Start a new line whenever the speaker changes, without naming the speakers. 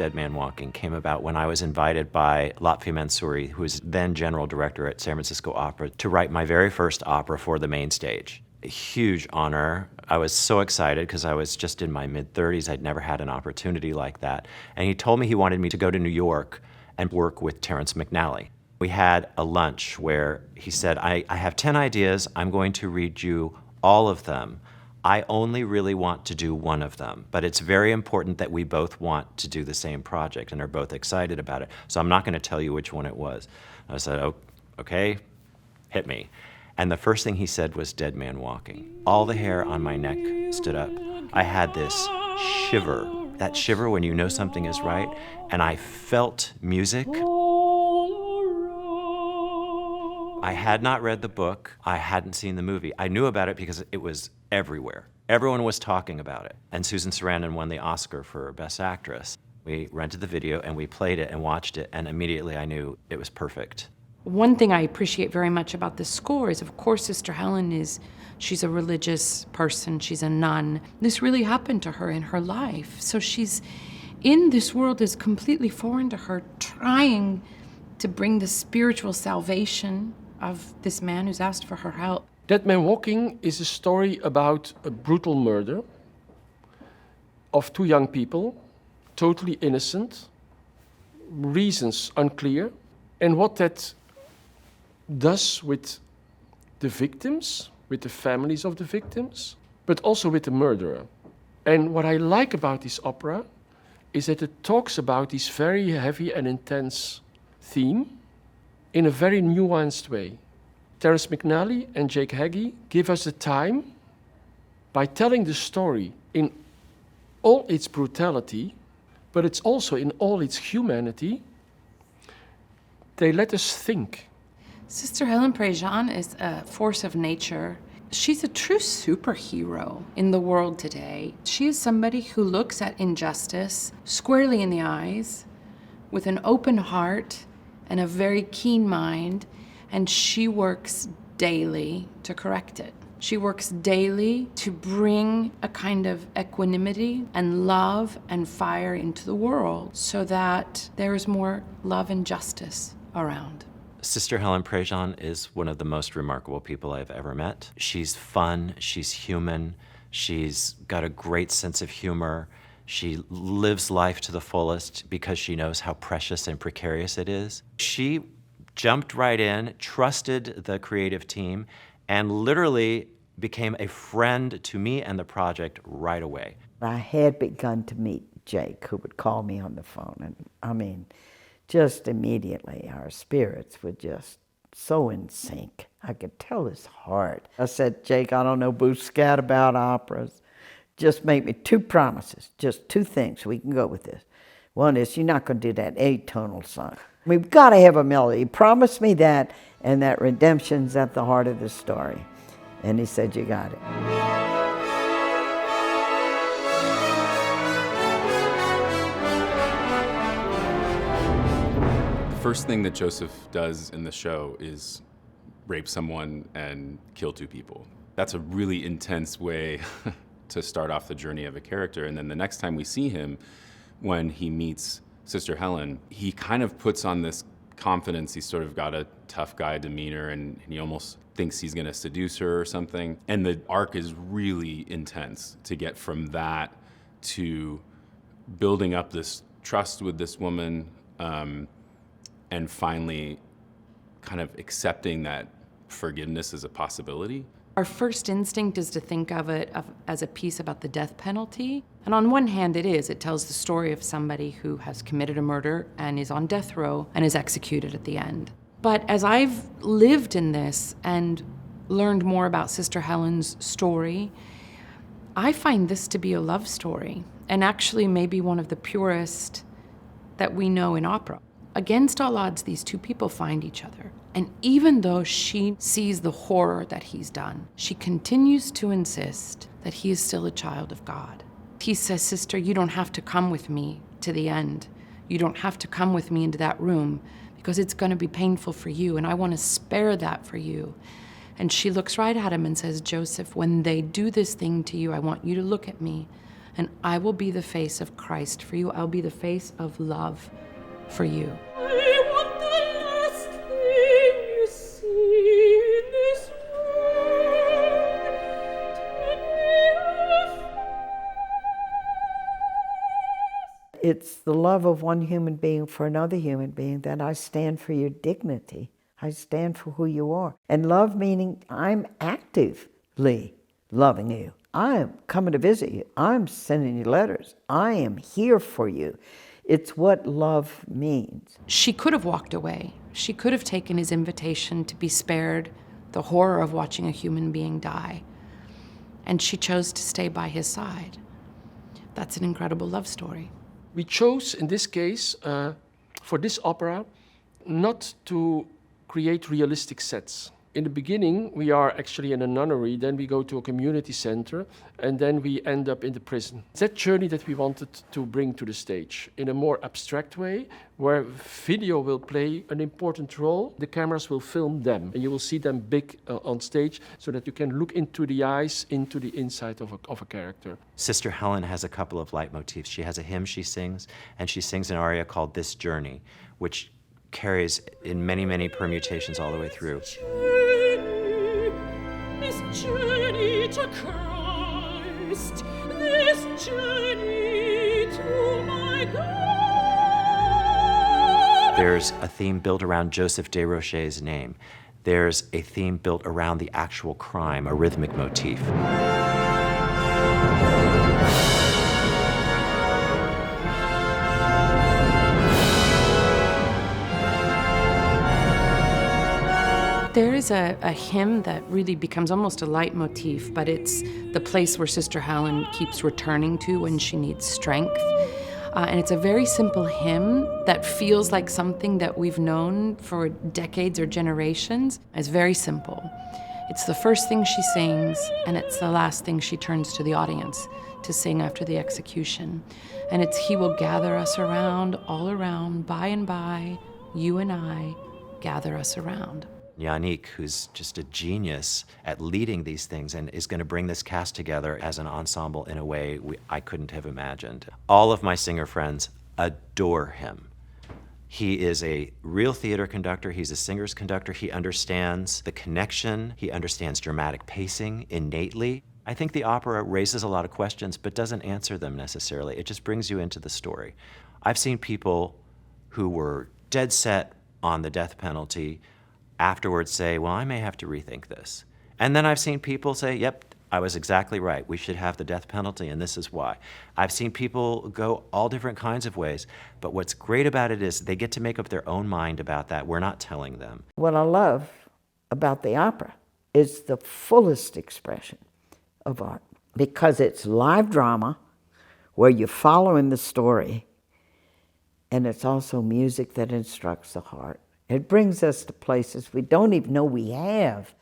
Dead Man Walking came about when I was invited by Lotfi Mansouri, who was then general director at San Francisco Opera, to write my very first opera for the main stage. A huge honor. I was so excited because I was just in my mid-30s. I'd never had an opportunity like that. And he told me he wanted me to go to New York and work with Terrence McNally. We had a lunch where he said, I have 10 ideas. I'm going to read you all of them. I only really want to do one of them, but it's very important that we both want to do the same project and are both excited about it. So I'm not going to tell you which one it was. I said, oh, okay, hit me. And the first thing he said was Dead Man Walking. All the hair on my neck stood up. I had this shiver, that shiver when you know something is right, and I felt music. I had not read the book. I hadn't seen the movie. I knew about it because it was everywhere. Everyone was talking about it. And Susan Sarandon won the Oscar for Best Actress. We rented the video and we played it and watched it, and immediately I knew it was perfect.
One thing I appreciate very much about this score is, of course, Sister Helen she's a religious person, she's a nun. This really happened to her in her life. So she's in this world that's completely foreign to her, trying to bring the spiritual salvation of this man who's asked for her help.
Dead Man Walking is a story about a brutal murder of two young people, totally innocent, reasons unclear, and what that does with the victims, with the families of the victims, but also with the murderer. And what I like about this opera is that it talks about this very heavy and intense theme in a very nuanced way. Terrence McNally and Jake Heggie give us the time, by telling the story in all its brutality, but it's also in all its humanity, they let us think.
Sister Helen Prejean is a force of nature. She's a true superhero in the world today. She is somebody who looks at injustice squarely in the eyes, with an open heart and a very keen mind, and she works daily to correct it. She works daily to bring a kind of equanimity and love and fire into the world so that there is more love and justice around.
Sister Helen Prejean is one of the most remarkable people I've ever met. She's fun, she's human, she's got a great sense of humor. She lives life to the fullest because she knows how precious and precarious it is. She jumped right in, trusted the creative team, and literally became a friend to me and the project right away.
I had begun to meet Jake, who would call me on the phone, and I mean, just immediately our spirits were just so in sync. I could tell his heart. I said, Jake, I don't know boo scat about operas. Just make me 2 promises, just 2 things. We can go with this. One is you're not going to do that atonal song. We've got to have a melody. Promise me that, and that redemption's at the heart of the story. And he said, you got it.
The first thing that Joseph does in the show is rape someone and kill 2 people. That's a really intense way to start off the journey of a character. And then the next time we see him, when he meets Sister Helen, he kind of puts on this confidence. He's sort of got a tough guy demeanor, and he almost thinks he's gonna seduce her or something. And the arc is really intense to get from that to building up this trust with this woman, and finally kind of accepting that forgiveness is a possibility.
Our first instinct is to think of it as a piece about the death penalty. And on one hand it is. It tells the story of somebody who has committed a murder and is on death row and is executed at the end. But as I've lived in this and learned more about Sister Helen's story, I find this to be a love story, and actually maybe one of the purest that we know in opera. Against all odds, these 2 people find each other. And even though she sees the horror that he's done, she continues to insist that he is still a child of God. He says, sister, you don't have to come with me to the end. You don't have to come with me into that room because it's going to be painful for you, and I want to spare that for you. And she looks right at him and says, Joseph, when they do this thing to you, I want you to look at me. and I will be the face of Christ for you. I'll be the face of love for you.
I want the last thing you see in this world to be
It's the love of one human being for another human being that I stand for your dignity. I stand for who you are. And love meaning I'm actively loving you. I am coming to visit you. I'm sending you letters. I am here for you. It's what love means.
She could have walked away. She could have taken his invitation to be spared the horror of watching a human being die. And she chose to stay by his side. That's an incredible love story.
We chose, in this case, for this opera, not to create realistic sets. In the beginning, we are actually in a nunnery, then we go to a community center, and then we end up in the prison. It's that journey that we wanted to bring to the stage in a more abstract way, where video will play an important role. The cameras will film them, and you will see them big on stage, so that you can look into the eyes, into the inside of a character.
Sister Helen has a couple of leitmotifs. She has a hymn she sings, and she sings an aria called This Journey, which carries in many, many permutations all the way through.
This journey to Christ, this journey to my God.
There's a theme built around Joseph Desrochers' name. There's a theme built around the actual crime, a rhythmic motif.
There is a hymn that really becomes almost a leitmotif, but it's the place where Sister Helen keeps returning to when she needs strength. And it's a very simple hymn that feels like something that we've known for decades or generations. It's very simple. It's the first thing she sings, and it's the last thing she turns to the audience to sing after the execution. And it's, He will gather us around, all around, by and by, you and I, gather us around.
Yannick, who's just a genius at leading these things and is going to bring this cast together as an ensemble in a way I couldn't have imagined. All of my singer friends adore him. He is a real theater conductor. He's a singer's conductor. He understands the connection. He understands dramatic pacing innately. I think the opera raises a lot of questions but doesn't answer them necessarily. It just brings you into the story. I've seen people who were dead set on the death penalty afterwards say, well, I may have to rethink this. And then I've seen people say, yep, I was exactly right. We should have the death penalty, and this is why. I've seen people go all different kinds of ways, but what's great about it is they get to make up their own mind about that. We're not telling them.
What I love about the opera is the fullest expression of art, because it's live drama where you're following the story, and it's also music that instructs the heart. It brings us to places we don't even know we have.